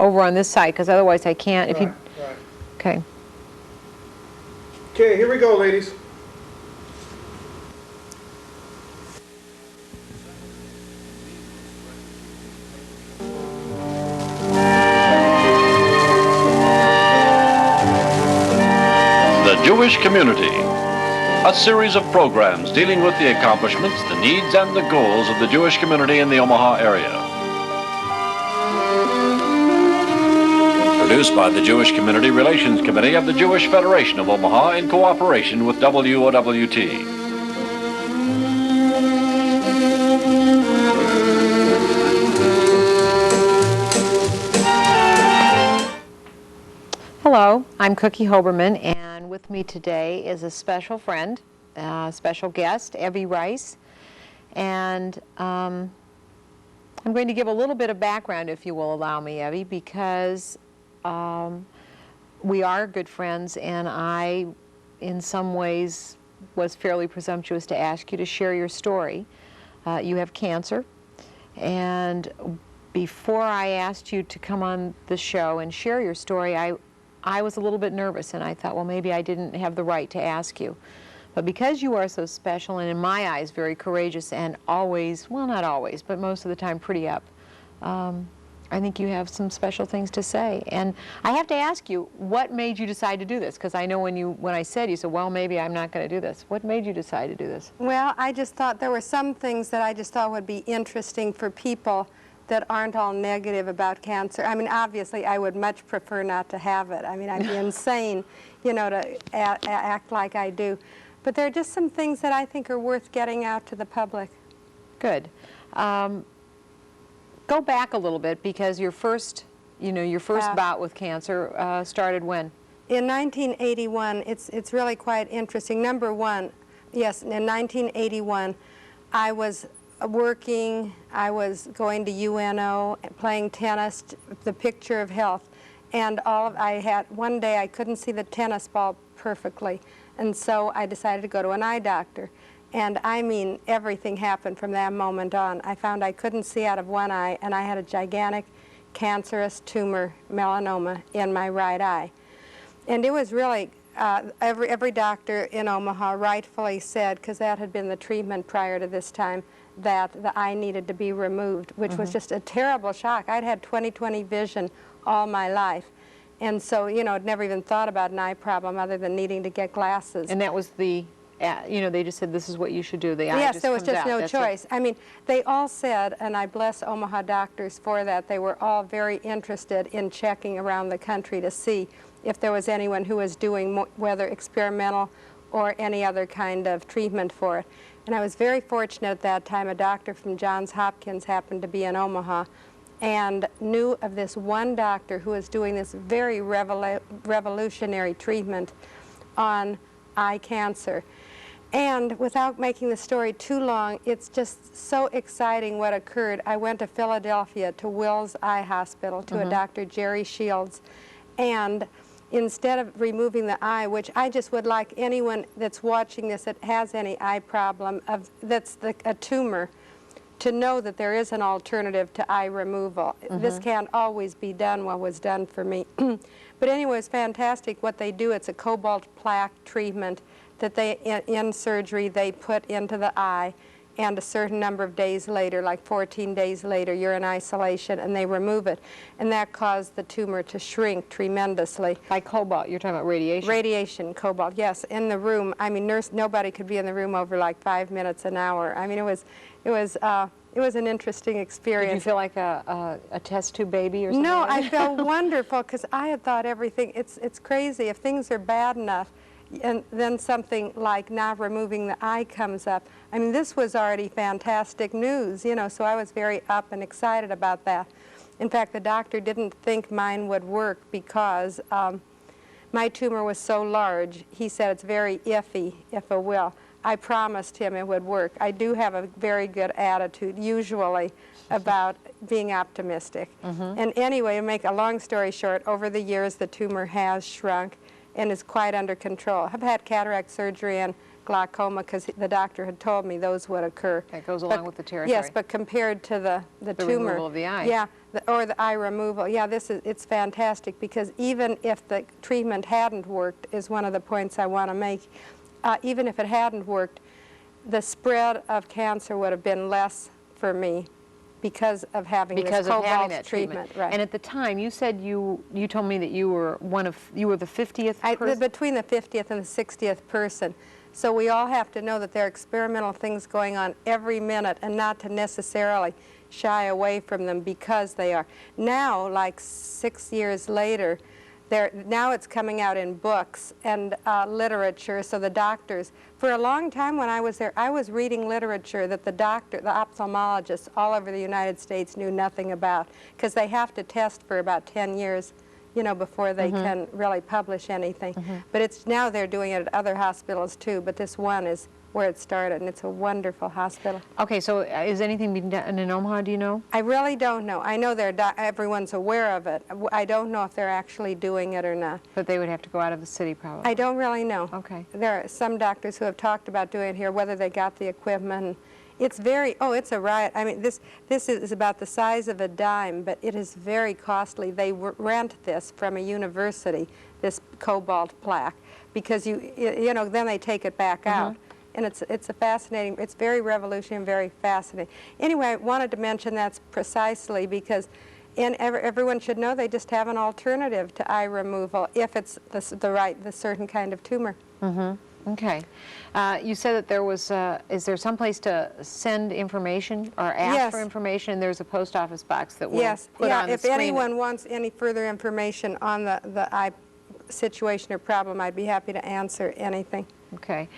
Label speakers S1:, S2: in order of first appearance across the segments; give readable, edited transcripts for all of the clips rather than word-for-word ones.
S1: over on this side, because otherwise I can't. If you.
S2: Right.
S1: Okay.
S2: Okay, here we go, ladies.
S3: The Jewish Community, a series of programs dealing with the accomplishments, the needs, and the goals of the Jewish community in the Omaha area. Produced by the Jewish Community Relations Committee of the Jewish Federation of Omaha in cooperation with WOWT.
S1: Hello, I'm Cookie Hoberman, and with me today is a special friend, special guest, Evvie Rice. And I'm going to give a little bit of background, if you will allow me, Evvie, because we are good friends, and I, in some ways, was fairly presumptuous to ask you to share your story. You have cancer, and before I asked you to come on the show and share your story, I was a little bit nervous, and I thought, well, maybe I didn't have the right to ask you. But because you are so special and in my eyes very courageous and always, well, not always, but most of the time pretty up, I think you have some special things to say. And I have to ask you, what made you decide to do this? Because I know when I said, you said, well, maybe I'm not going to do this. What made you decide to do this?
S4: Well, I just thought there were some things that I just thought would be interesting for people that aren't all negative about cancer. I mean, obviously, I would much prefer not to have it. I mean, I'd be insane, you know, to act like I do. But there are just some things that I think are worth getting out to the public.
S1: Good. Go back a little bit, because your first bout with cancer started when?
S4: In 1981, it's really quite interesting. Number one, yes, in 1981, I was working, I was going to UNO, playing tennis, the picture of health, and one day I couldn't see the tennis ball perfectly, and so I decided to go to an eye doctor. And I mean, everything happened from that moment on. I found I couldn't see out of one eye, and I had a gigantic cancerous tumor, melanoma, in my right eye. And it was really, every doctor in Omaha rightfully said, because that had been the treatment prior to this time, that the eye needed to be removed, which was just a terrible shock. I'd had 20/20 vision all my life. And so, you know, I'd never even thought about an eye problem other than needing to get glasses.
S1: And that was the, you know, they just said, this is what you should do. The eye
S4: yes,
S1: just
S4: there was
S1: comes
S4: just
S1: out.
S4: no
S1: That's
S4: choice. I mean, they all said, and I bless Omaha doctors for that, they were all very interested in checking around the country to see if there was anyone who was doing whether experimental or any other kind of treatment for it. And I was very fortunate at that time. A doctor from Johns Hopkins happened to be in Omaha and knew of this one doctor who was doing this very revolutionary treatment on eye cancer. And without making the story too long, it's just so exciting what occurred. I went to Philadelphia to Wills Eye Hospital to a Dr. Jerry Shields, and instead of removing the eye, which I just would like anyone that's watching this that has any eye problem, that's a tumor, to know that there is an alternative to eye removal. This can't always be done what was done for me. But anyway, it's fantastic what they do. It's a cobalt plaque treatment that in surgery they put into the eye, and a certain number of days later, like 14 days later, you're in isolation and they remove it. And that caused the tumor to shrink tremendously.
S1: By cobalt, you're talking about radiation?
S4: Radiation, cobalt, yes. In the room, I mean, nobody could be in the room over like 5 minutes an hour. I mean, it was an interesting experience.
S1: Did you feel like a test tube baby or something?
S4: No,
S1: like
S4: I felt wonderful, because I had thought everything, it's crazy. If things are bad enough, and then something like not removing the eye comes up. I mean, this was already fantastic news, you know, so I was very up and excited about that. In fact, the doctor didn't think mine would work because my tumor was so large. He said it's very iffy, if it will. I promised him it would work. I do have a very good attitude, usually, about being optimistic. And anyway, to make a long story short, over the years the tumor has shrunk and is quite under control. I've had cataract surgery and glaucoma because the doctor had told me those would occur.
S1: That goes along with the territory.
S4: Yes, but compared to the tumor.
S1: removal of the eye.
S4: Yeah, or the eye removal. Yeah, it's fantastic because even if the treatment hadn't worked, is one of the points I want to make, even if it hadn't worked, the spread of cancer would have been less for me because of having this cobalt treatment. Right.
S1: And at the time, you said you told me that you were the 50th person?
S4: Between the 50th and the 60th person. So we all have to know that there are experimental things going on every minute and not to necessarily shy away from them because they are. Now, like 6 years later, now it's coming out in books and literature, so the doctors, for a long time when I was there, I was reading literature that the ophthalmologists all over the United States knew nothing about, because they have to test for about 10 years, you know, before they can really publish anything. But now they're doing it at other hospitals too, but this one is where it started, and it's a wonderful hospital.
S1: Okay, so is anything being done in Omaha, do you know?
S4: I really don't know. I know everyone's aware of it. I don't know if they're actually doing it or not.
S1: But they would have to go out of the city, probably.
S4: I don't really know.
S1: Okay.
S4: There are some doctors who have talked about doing it here, whether they got the equipment. It's it's a riot. I mean, this is about the size of a dime, but it is very costly. They rent this from a university, this cobalt plaque, because you know, then they take it back out. And it's a fascinating, it's very revolutionary, very fascinating. Anyway, I wanted to mention that's precisely because everyone should know they just have an alternative to eye removal if it's the certain kind of tumor.
S1: Okay. You said that there was, is there some place to send information or ask for information? And there's a post office box that we'll put on the
S4: if
S1: screen.
S4: anyone wants any further information on the eye situation or problem, I'd be happy to answer anything.
S1: Okay.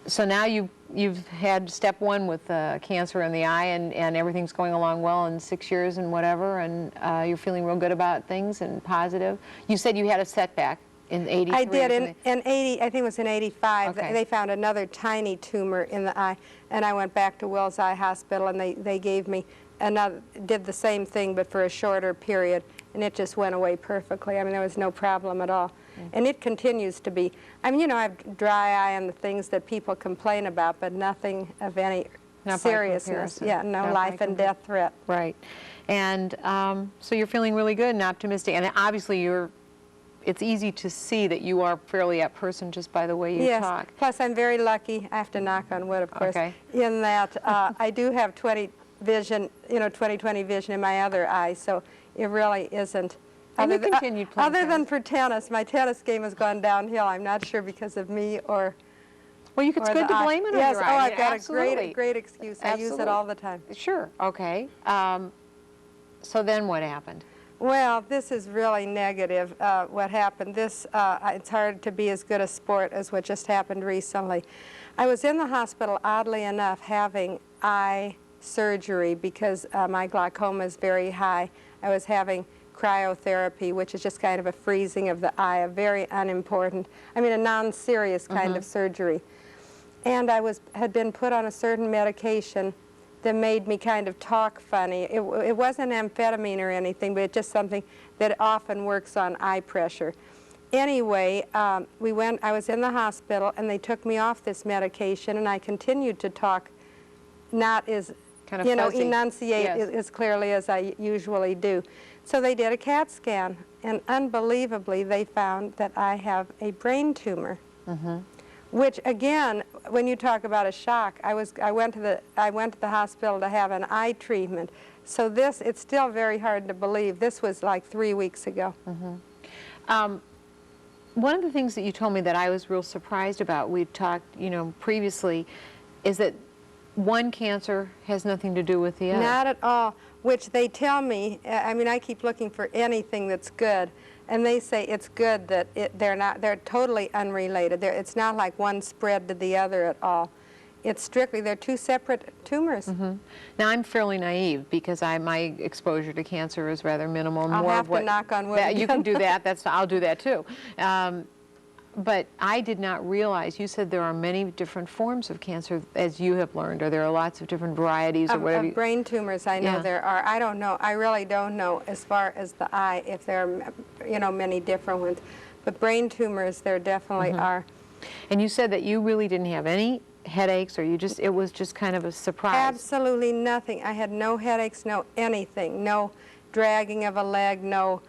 S1: So now you've had step one with cancer in the eye, and everything's going along well in 6 years and whatever, and you're feeling real good about things and positive. You said you had a setback in 83.
S4: I did. In 80, I think it was in 85,
S1: Okay.
S4: they found another tiny tumor in the eye, and I went back to Wills Eye Hospital, and they gave me another, did the same thing but for a shorter period, and it just went away perfectly. I mean, there was no problem at all. And it continues to be. I mean, you know, I have dry eye and the things that people complain about, but nothing of any seriousness. Yeah, no life and death threat.
S1: Right. And so you're feeling really good and optimistic. And obviously it's easy to see that you are fairly up person just by the way you talk.
S4: Yes. Plus, I'm very lucky. I have to knock on wood, of course, in that I do have 20/20 vision in my other eye, so it really isn't.
S1: And you continued playing
S4: other than
S1: tennis.
S4: for tennis, my tennis game has gone downhill. I'm not sure because of me or.
S1: Well, it's good to blame it on
S4: yes,
S1: your eye.
S4: I've got a great excuse. I use
S1: Absolutely.
S4: it all the time.
S1: Sure. Okay. So then what happened?
S4: Well, this is really negative, what happened. It's hard to be as good a sport as what just happened recently. I was in the hospital, oddly enough, having eye surgery because my glaucoma is very high. I was having cryotherapy, which is just kind of a freezing of the eye, a very unimportant, I mean a non-serious kind of surgery. And I had been put on a certain medication that made me kind of talk funny. It wasn't amphetamine or anything, but it's just something that often works on eye pressure. Anyway, I was in the hospital and they took me off this medication, and I continued to talk, not as,
S1: kind of
S4: enunciate as clearly as I usually do. So they did a CAT scan, and unbelievably they found that I have a brain tumor. Which again, when you talk about a shock, I went to the hospital to have an eye treatment. So it's still very hard to believe. This was like 3 weeks ago.
S1: One of the things that you told me that I was real surprised about, we talked, previously, is that one cancer has nothing to do with the other.
S4: Not at all, which they tell me. I mean, I keep looking for anything that's good, and they say it's good that they're totally unrelated. It's not like one spread to the other at all. It's strictly, they're two separate tumors.
S1: Now, I'm fairly naive because my exposure to cancer is rather minimal.
S4: I'll have to knock on wood.
S1: You can do that. I'll do that too. But I did not realize, you said there are many different forms of cancer, as you have learned, or there are lots of different varieties or whatever.
S4: Of brain tumors, I know there are. I don't know. I really don't know as far as the eye if there are, many different ones. But brain tumors, there definitely are.
S1: And you said that you really didn't have any headaches, or it was just kind of a surprise.
S4: Absolutely nothing. I had no headaches, no anything, no dragging of a leg, no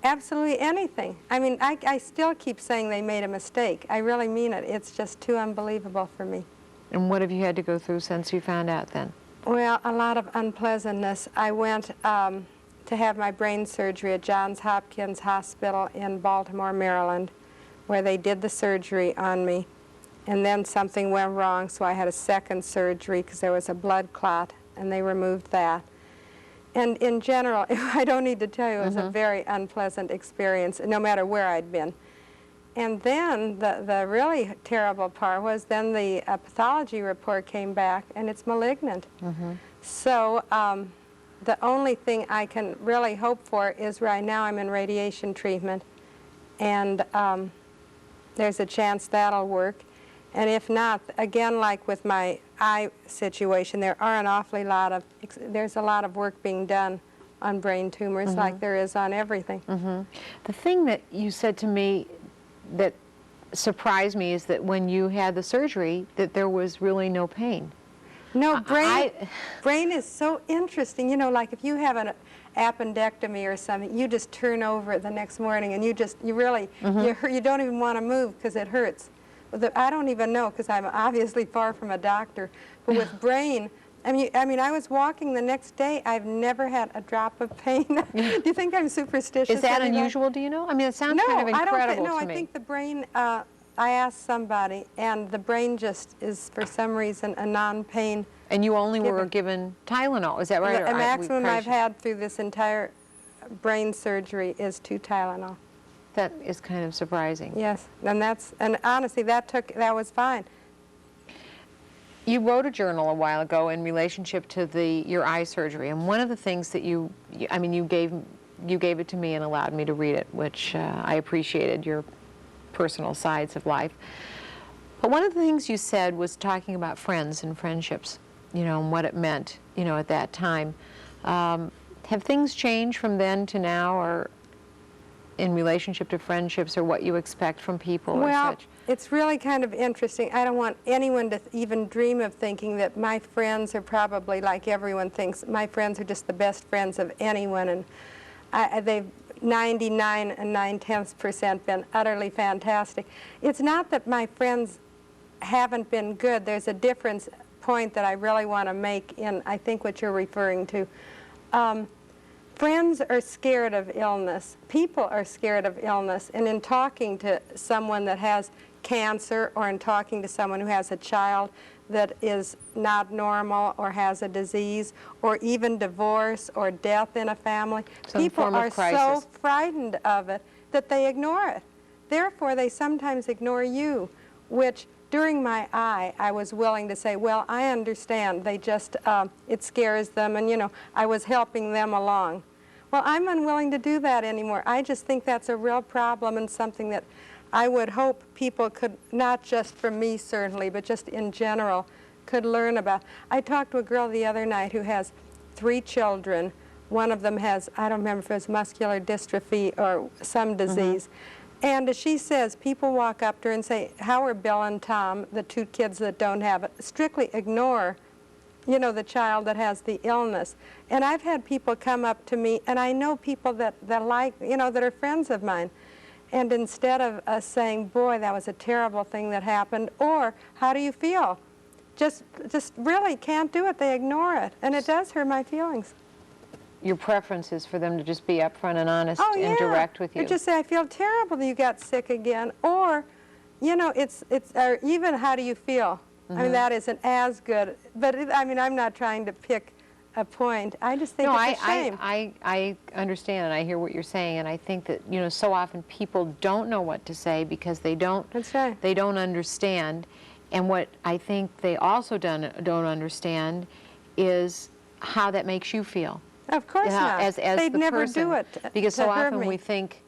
S4: absolutely anything. I mean, I still keep saying they made a mistake. I really mean it. It's just too unbelievable for me.
S1: And what have you had to go through since you found out then?
S4: Well, a lot of unpleasantness. I went to have my brain surgery at Johns Hopkins Hospital in Baltimore, Maryland, where they did the surgery on me. And then something went wrong, so I had a second surgery because there was a blood clot, and they removed that. And in general, I don't need to tell you, it was a very unpleasant experience, no matter where I'd been. And then the really terrible part was then the pathology report came back, and it's malignant. So the only thing I can really hope for is right now I'm in radiation treatment, and there's a chance that'll work. And if not, again, like with my eye situation, there's a lot of work being done on brain tumors like there is on everything.
S1: The thing that you said to me that surprised me is that when you had the surgery, that there was really no pain.
S4: No, brain is so interesting. You know, like if you have an appendectomy or something, you just turn over the next morning and you don't even want to move because it hurts. I don't even know because I'm obviously far from a doctor, but with brain, I mean, I was walking the next day. I've never had a drop of pain. Do you think I'm superstitious?
S1: Is that unusual, do you know? I mean, it sounds kind of incredible to me.
S4: I think the brain, I asked somebody, and the brain just is, for some reason, a non-pain.
S1: And you only were given Tylenol, is that right?
S4: The maximum I've had through this entire brain surgery is 2 Tylenol.
S1: That is kind of surprising.
S4: Yes, and honestly, that was fine.
S1: You wrote a journal a while ago in relationship to your eye surgery, and one of the things that you gave it to me and allowed me to read it, which I appreciated, your personal sides of life. But one of the things you said was talking about friends and friendships, and what it meant, at that time. Have things changed from then to now, or in relationship to friendships, or what you expect from people or such?
S4: It's really kind of interesting. I don't want anyone to even dream of thinking that my friends are probably like everyone thinks. My friends are just the best friends of anyone, and they've 99 and 9/10% been utterly fantastic. It's not that my friends haven't been good. There's a difference point that I really want to make in, I think, what you're referring to. Friends are scared of illness. People are scared of illness. And in talking to someone that has cancer, or in talking to someone who has a child that is not normal or has a disease, or even divorce or death in a family, people are so frightened of it that they ignore it. Therefore, they sometimes ignore you, which during my eye, I was willing to say, well, I understand. They just, it scares them, and, I was helping them along. Well, I'm unwilling to do that anymore. I just think that's a real problem, and something that I would hope people could, not just from me certainly, but just in general, could learn about. I talked to a girl the other night who has 3 children. One of them has, I don't remember if it was muscular dystrophy or some disease. And as she says, people walk up to her and say, how are Bill and Tom, the 2 kids that don't have it? Strictly ignore, the child that has the illness. And I've had people come up to me, and I know people that like, that are friends of mine. And instead of us saying, boy, that was a terrible thing that happened, or how do you feel? Just really can't do it. They ignore it. And it does hurt my feelings.
S1: Your preference is for them to just be upfront and honest and direct with you.
S4: Or just say, I feel terrible that you got sick again. Or, or even how do you feel? I mean, that isn't as good. But, I'm not trying to pick a point. I just think it's a shame.
S1: I understand, and I hear what you're saying, and I think that, so often people don't know what to say because they don't,
S4: That's right.
S1: They don't understand. And what I think they also don't understand is how that makes you feel.
S4: Of course not.
S1: As
S4: They'd
S1: the
S4: never
S1: person.
S4: do it
S1: Because
S4: to
S1: so
S4: hurt
S1: often
S4: me.
S1: we think,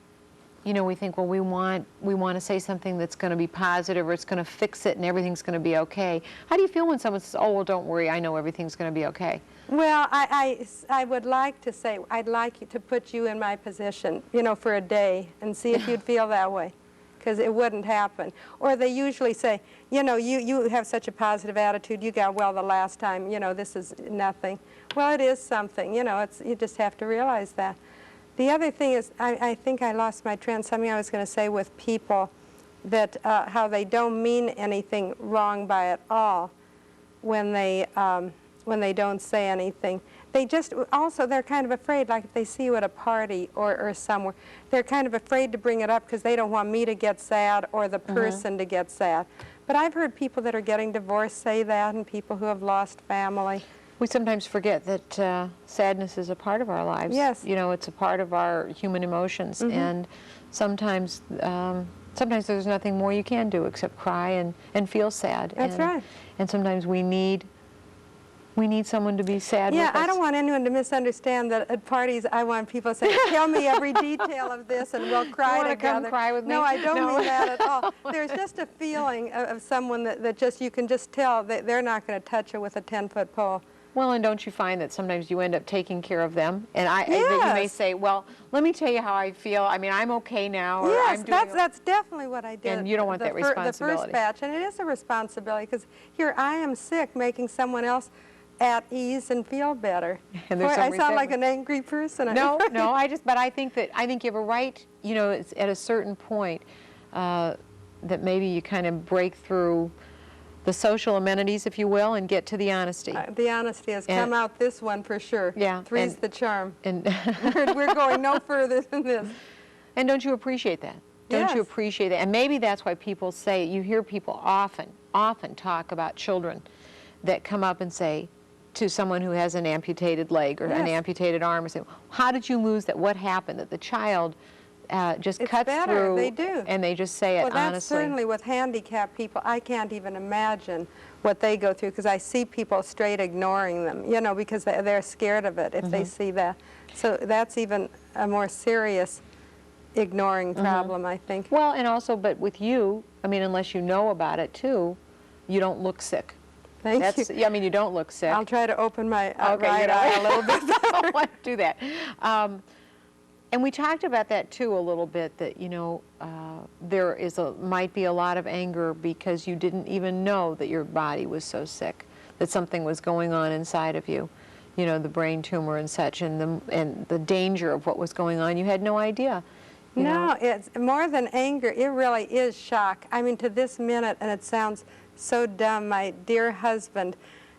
S1: well, we want to say something that's going to be positive, or it's going to fix it and everything's going to be okay. How do you feel when someone says, oh, well, don't worry, I know everything's going to be okay?
S4: Well, I would like to say, I'd like to put you in my position, for a day and see if you'd feel that way. because it wouldn't happen. Or they usually say, you know, you have such a positive attitude, you got well the last time, you know, this is nothing. Well, it is something, you know, you just have to realize that. The other thing is, I think I lost my trend, something I was going to say with people, that how they don't mean anything wrong by it all when they don't say anything. They just, also they're kind of afraid, like if they see you at a party or somewhere, they're kind of afraid to bring it up because they don't want me to get sad or the person to get sad. But I've heard people that are getting divorced say that, and people who have lost family.
S1: We sometimes forget that sadness is a part of our lives.
S4: Yes.
S1: You know, it's a part of our human emotions, and sometimes sometimes there's nothing more you can do except cry and feel sad.
S4: That's right.
S1: And sometimes we need someone to be sad
S4: Yeah,
S1: with us.
S4: I don't want anyone to misunderstand that at parties I want people to say, tell me every detail of this and we'll cry
S1: wanna
S4: together.
S1: come cry with me?
S4: No, I don't
S1: No.
S4: mean that at all. There's just a feeling of someone that just, you can just tell that they're not going to touch it with a 10-foot pole.
S1: Well, and don't you find that sometimes you end up taking care of them? And that you may
S4: Yes.
S1: say, well, let me tell you how I feel. I mean, I'm okay now. Or
S4: Yes,
S1: I'm doing
S4: that's definitely what I did.
S1: And you don't want that
S4: The first
S1: responsibility.
S4: batch, and it is a responsibility, because here I am sick, making someone else at ease and feel better.
S1: And there's
S4: Boy,
S1: some
S4: I sound like
S1: resentment.
S4: an angry person.
S1: No, no, but I think you have a right, you know, it's at a certain point that maybe you kind of break through the social amenities, if you will, and get to the honesty.
S4: The honesty has come out this one for sure.
S1: Yeah,
S4: Three's the charm.
S1: And
S4: We're going no further than this.
S1: and don't you appreciate that? Don't you
S4: Yes.
S1: appreciate that? And maybe that's why people say, you hear people often talk about children that come up and say to someone who has an amputated leg or an
S4: Yes.
S1: amputated arm, or say, how did you lose that? What happened? That the child just
S4: It's
S1: cuts
S4: better.
S1: through.
S4: They do.
S1: And they just say it
S4: Well, that's
S1: honestly.
S4: certainly with handicapped people. I can't even imagine what they go through, because I see people straight ignoring them, you know, because they're scared of it if they see that. So that's even a more serious ignoring problem, I think.
S1: Well, and also, but with you, I mean, unless you know about it too, you don't look sick.
S4: Thank you.
S1: Yeah, I mean, you don't look sick.
S4: I'll try to open my
S1: Okay,
S4: right
S1: you know,
S4: eye a little bit.
S1: I don't want to do that. And we talked about that too a little bit, that, you know, there might be a lot of anger because you didn't even know that your body was so sick, that something was going on inside of you, you know, the brain tumor and such, and the danger of what was going on. You had no idea. You know?
S4: No, it's more than anger. It really is shock. I mean, to this minute, and it sounds so dumb, my dear husband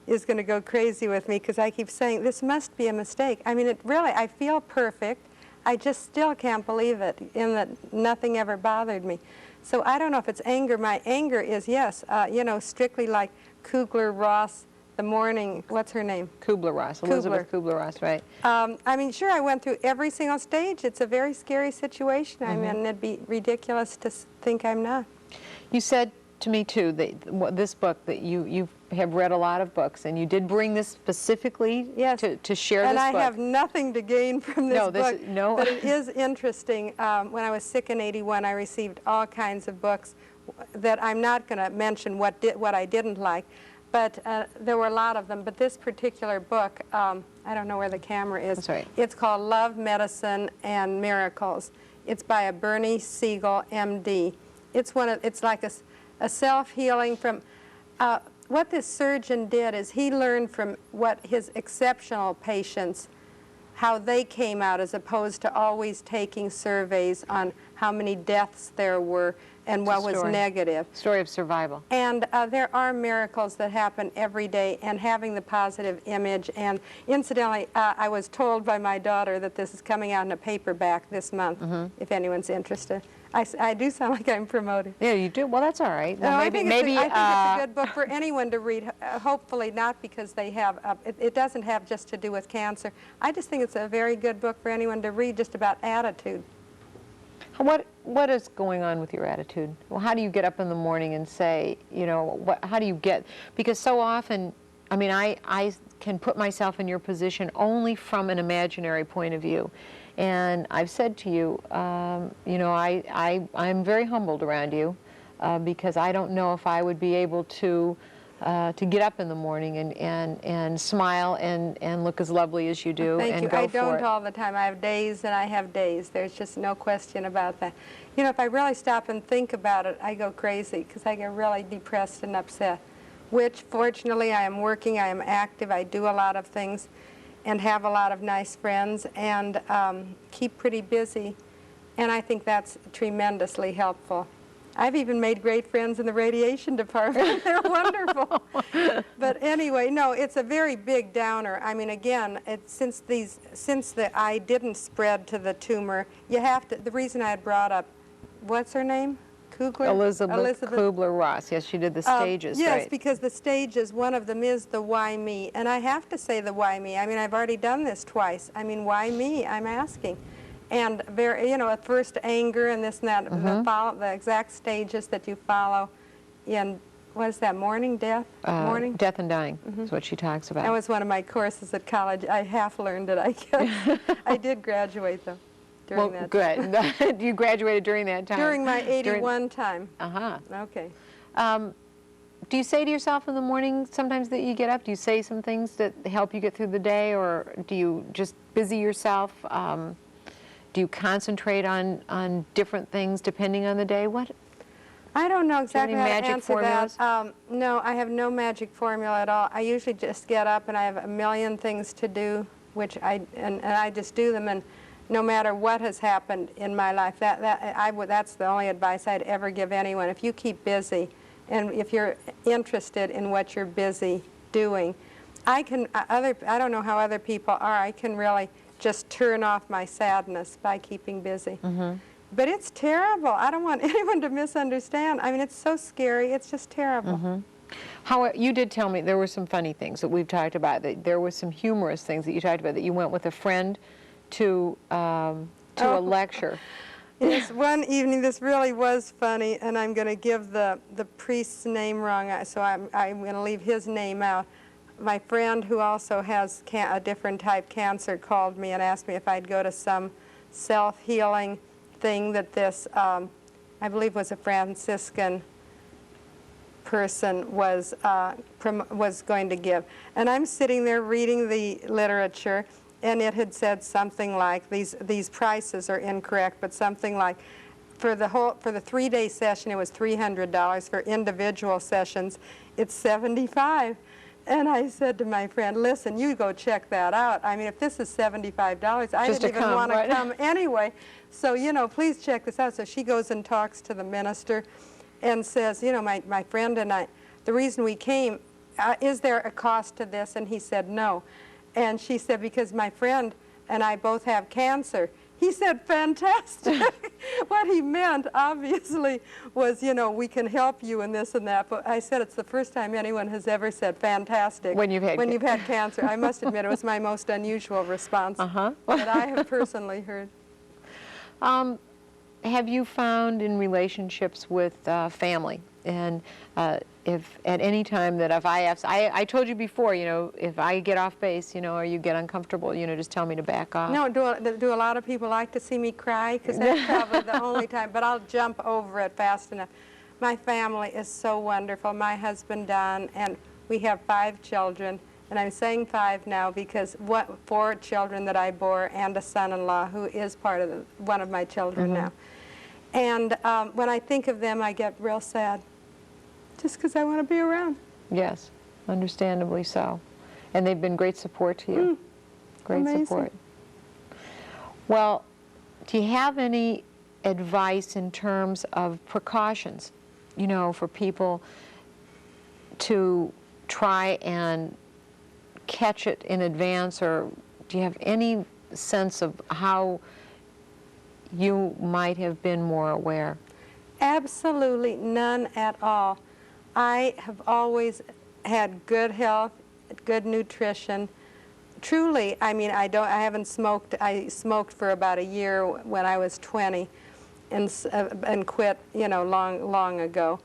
S4: is going to go crazy with me because I keep saying, this must be a mistake. I mean, I feel perfect. I just still can't believe it, in that nothing ever bothered me. So I don't know if it's anger. My anger is, yes, you know, strictly like Kubler-Ross, the morning, what's her name?
S1: Kubler-Ross, Elizabeth Kubler-Ross, right?
S4: I mean, sure, I went through every single stage. It's a very scary situation I'm in, and it'd be ridiculous to think I'm not.
S1: You said to me too that this book, that you have read a lot of books, and you did bring this specifically
S4: Yes.
S1: to share
S4: And
S1: this
S4: I
S1: book.
S4: have nothing to gain from this
S1: No,
S4: book,
S1: no.
S4: but it is interesting. When I was sick in 81, I received all kinds of books that I'm not going to mention what I didn't like, but there were a lot of them. But this particular book, I don't know where the camera is.
S1: That's right.
S4: It's called Love, Medicine, and Miracles. It's by a Bernie Siegel, M.D. It's like a self-healing from. What this surgeon did is he learned from what his exceptional patients, how they came out, as opposed to always taking surveys on how many deaths there were and what was
S1: story.
S4: negative.
S1: Story of survival.
S4: And there are miracles that happen every day, and having the positive image. And incidentally, I was told by my daughter that this is coming out in a paperback this month, if anyone's interested. I do sound like I'm promoting.
S1: Yeah, you do. Well, that's all right. Well,
S4: No,
S1: maybe,
S4: I think it's a good book for anyone to read, hopefully not because they have, it doesn't have just to do with cancer. I just think it's a very good book for anyone to read, just about attitude.
S1: What is going on with your attitude? Well, how do you get up in the morning and say, you know, how do you get, because so often, I mean, I can put myself in your position only from an imaginary point of view. And I've said to you, you know, I'm very humbled around you because I don't know if I would be able to to get up in the morning and smile and look as lovely as you do.
S4: Thank
S1: and
S4: you.
S1: go
S4: I
S1: for
S4: don't
S1: it.
S4: all the time. I have days and I have days. There's just no question about that. You know, if I really stop and think about it, I go crazy because I get really depressed and upset, which fortunately I am working, I am active, I do a lot of things and have a lot of nice friends and keep pretty busy, and I think that's tremendously helpful. I've even made great friends in the radiation department. They're wonderful. But anyway, no, it's a very big downer. I mean, again, since the eye didn't spread to the tumor, you have to, the reason I had brought up, what's her name? Kugler?
S1: Elizabeth Kubler-Ross. Yes, she did the stages,
S4: yes,
S1: right?
S4: because the stages, one of them is the why me. And I have to say the why me. I mean, I've already done this twice. I mean, why me? I'm asking. And very, you know, at first anger and this and that, the exact stages that you follow in, what is that, mourning, death? Mourning?
S1: Death and Dying is what she talks about.
S4: That was one of my courses at college. I half learned it, I guess. I did graduate, though, during that time.
S1: Good. You graduated during that time.
S4: During my 81 time.
S1: Uh-huh.
S4: Okay.
S1: Do you say to yourself in the morning sometimes that you get up? Do you say some things that help you get through the day, or do you just busy yourself? Do you concentrate on different things depending on the day? What?
S4: I don't know exactly how to
S1: magic
S4: answer
S1: formulas?
S4: that. No, I have no magic formula at all. I usually just get up and I have a million things to do, which and I just do them. And no matter what has happened in my life, that's the only advice I'd ever give anyone. If you keep busy, and if you're interested in what you're busy doing, I don't know how other people are. I can really just turn off my sadness by keeping busy. But it's terrible. I don't want anyone to misunderstand. I mean, it's so scary. It's just terrible.
S1: How you did tell me there were some funny things that we've talked about. That there were some humorous things that you talked about. That you went with a friend to a lecture.
S4: Yes, one evening, this really was funny, and I'm going to give the priest's name wrong, so I'm going to leave his name out. My friend, who also has a different type cancer, called me and asked me if I'd go to some self-healing thing that this, I believe was a Franciscan person was going to give. And I'm sitting there reading the literature, and it had said something like, these prices are incorrect, but something like, for the 3-day session, it was $300. For individual sessions, it's $75. And I said to my friend, listen, you go check that out. I mean, if this is $75, I didn't even want to come anyway. So, you know, please check this out. So she goes and talks to the minister and says, you know, my friend and I, the reason we came, is there a cost to this? And he said, no. And she said, because my friend and I both have cancer. He said, fantastic. What he meant, obviously, was, you know, we can help you in this and that. But I said it's the first time anyone has ever said fantastic
S1: when you've had
S4: cancer. I must admit it was my most unusual response that I have personally heard.
S1: Have you found in relationships with family, and if at any time that if I told you before, you know, if I get off base, you know, or you get uncomfortable, you know, just tell me to back off.
S4: No, do a lot of people like to see me cry? Because that's probably the only time, but I'll jump over it fast enough. My family is so wonderful. My husband, Don, and we have 5 children, and I'm saying 5 now because 4 children that I bore and a son-in-law who is one of my children now. And when I think of them, I get real sad, just because I want to be around.
S1: Yes, understandably so. And they've been great support to you. Great
S4: Amazing.
S1: support. Well, do you have any advice in terms of precautions, you know, for people to try and catch it in advance, or do you have any sense of how you might have been more aware?
S4: Absolutely none at all. I have always had good health, good nutrition. Truly, I mean, I haven't smoked. I smoked for about a year when I was 20 and quit, you know, long ago.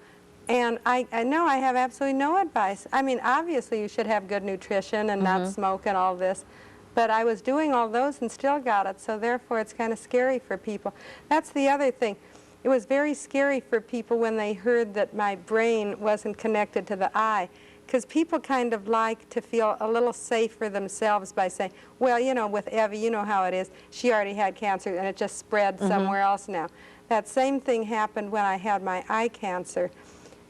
S4: And I know I have absolutely no advice. I mean, obviously you should have good nutrition and not smoke and all this. But I was doing all those and still got it, so therefore it's kind of scary for people. That's the other thing. It was very scary for people when they heard that my brain wasn't connected to the eye, because people kind of like to feel a little safer themselves by saying, well, you know, with Evvie, you know how it is. She already had cancer and it just spread somewhere else now. That same thing happened when I had my eye cancer.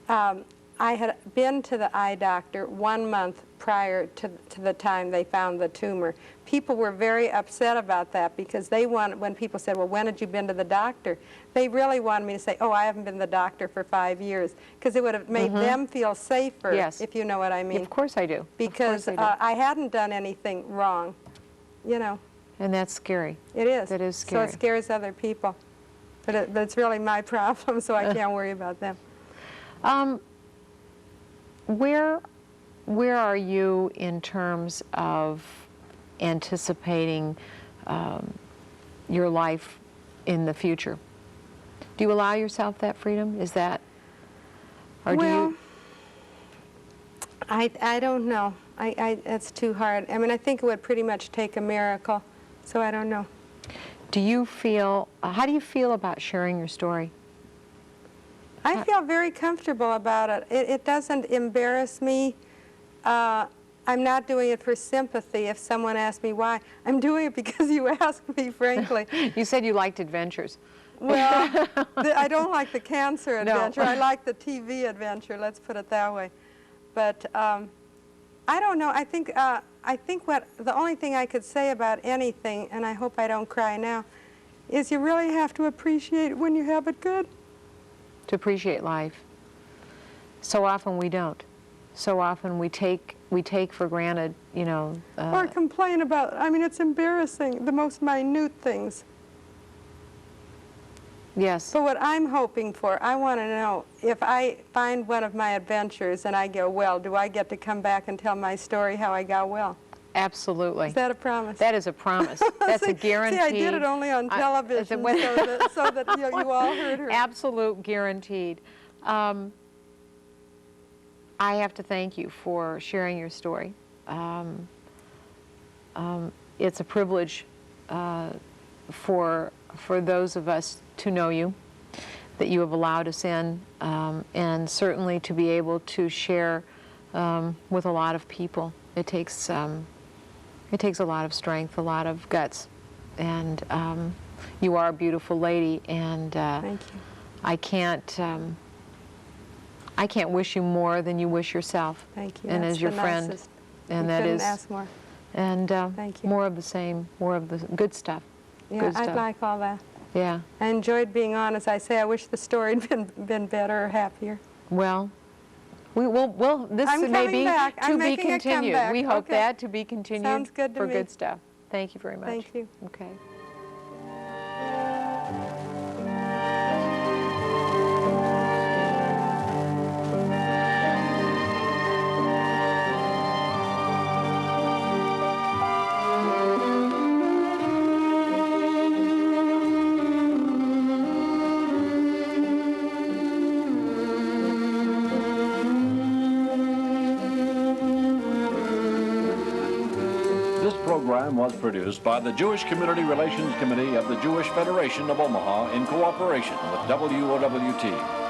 S4: I had been to the eye doctor 1 month prior to the time they found the tumor. People were very upset about that because they wanted, when people said, well, when had you been to the doctor? They really wanted me to say, oh, I haven't been to the doctor for 5 years, because it would have made them feel safer, if you know what I mean.
S1: Of course I do.
S4: Because I hadn't done anything wrong, you know.
S1: And that's scary.
S4: It is.
S1: That is scary.
S4: So it scares other people. But it's really my problem, so I can't worry about them.
S1: Where are you in terms of anticipating your life in the future? Do you allow yourself that freedom? Is that, or do you?
S4: I don't know. It's too hard. I mean, I think it would pretty much take a miracle, so I don't know.
S1: Do you feel, how do you feel about sharing your story?
S4: I feel very comfortable about it. It doesn't embarrass me. I'm not doing it for sympathy if someone asks me why. I'm doing it because you asked me, frankly.
S1: You said you liked adventures.
S4: Well, I don't like the cancer adventure. I like the TV adventure, let's put it that way. But I don't know. I think what the only thing I could say about anything, and I hope I don't cry now, is you really have to appreciate it when you have it good.
S1: To appreciate life. So often we don't. So often we take for granted, you know.
S4: Or complain about, I mean, it's embarrassing, the most minute things.
S1: Yes.
S4: But what I'm hoping for, I want to know, if I find one of my adventures and I go well, do I get to come back and tell my story how I got well?
S1: Absolutely.
S4: Is that a promise?
S1: That is a promise. That's a guarantee.
S4: See, I did it only on television so that you all heard her.
S1: Absolute guaranteed. I have to thank you for sharing your story. It's a privilege for those of us to know you, that you have allowed us in, and certainly to be able to share with a lot of people. It takes a lot of strength, a lot of guts, and you are a beautiful lady, and
S4: Thank you.
S1: I can't wish you more than you wish yourself.
S4: Thank you.
S1: And
S4: That's
S1: as your
S4: the
S1: friend,
S4: nicest.
S1: and
S4: You
S1: that
S4: couldn't
S1: is,
S4: ask more.
S1: and
S4: Thank you.
S1: more of the same, more of the good stuff.
S4: Yeah,
S1: Good
S4: I'd
S1: stuff.
S4: like all that.
S1: Yeah.
S4: I enjoyed being on. As I say, I wish the story had been better or happier.
S1: Well, this
S4: I'm
S1: may
S4: coming
S1: be
S4: back.
S1: to
S4: I'm
S1: be
S4: making a
S1: continued.
S4: comeback.
S1: We hope
S4: Okay.
S1: that to be continued
S4: Sounds good to
S1: for
S4: me.
S1: good stuff. Thank you very much.
S4: Thank you.
S1: Okay.
S3: This program was produced by the Jewish Community Relations Committee of the Jewish Federation of Omaha in cooperation with WOWT.